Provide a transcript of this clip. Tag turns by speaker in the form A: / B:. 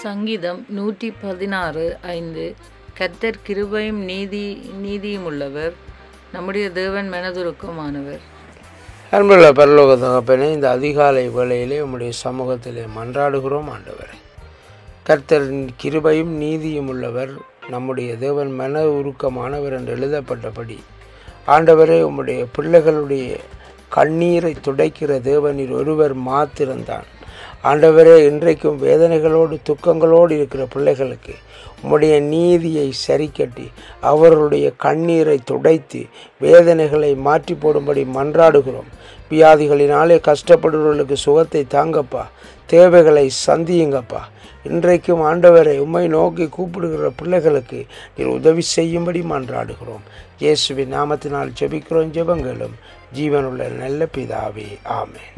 A: சங்கீதம் 116:5 கர்த்தர் கிருபையும் நீதியும் உள்ளவர், நம்முடைய தேவன் மனதுருக்கமானவர்.
B: அன்புள்ள பரலோக தகப்பனே, இந்த அதிகாலை வேளையிலே உம்முடைய சமூகத்திலே மன்றாடுகிறோம். ஆண்டவரே, கர்த்தரின் கிருபையும் நீதியும் உள்ளவர், நம்முடைய தேவன் மன உருக்கமானவர் என்று எழுதப்பட்டபடி ஆண்டவரே, உம்முடைய பிள்ளைகளுடைய கண்ணீரை துடைக்கிற தேவனில் ஒருவர் மாத்திரம்தான். ஆண்டவரே, இன்றைக்கும் வேதனைகளோடு துக்கங்களோடு இருக்கிற பிள்ளைகளுக்கு உம்முடைய நீதியை சரிக்கட்டி அவர்களுடைய கண்ணீரை துடைத்து வேதனைகளை மாற்றி போடும்படி மன்றாடுகிறோம். வியாதிகளினாலே கஷ்டப்படுபவர்களுக்கு சுகத்தை தாங்கப்பா, தேவைகளை சந்தியுங்கப்பா. இன்றைக்கும் ஆண்டவரை உம்மை நோக்கி கூப்பிடுகிற பிள்ளைகளுக்கு நீர் உதவி செய்யும்படி மன்றாடுகிறோம். இயேசுவின் நாமத்தினால் ஜெபிக்கிறோம். ஜெபங்களும் ஜீவனுள்ள நல்ல பிதாவே, ஆமென்.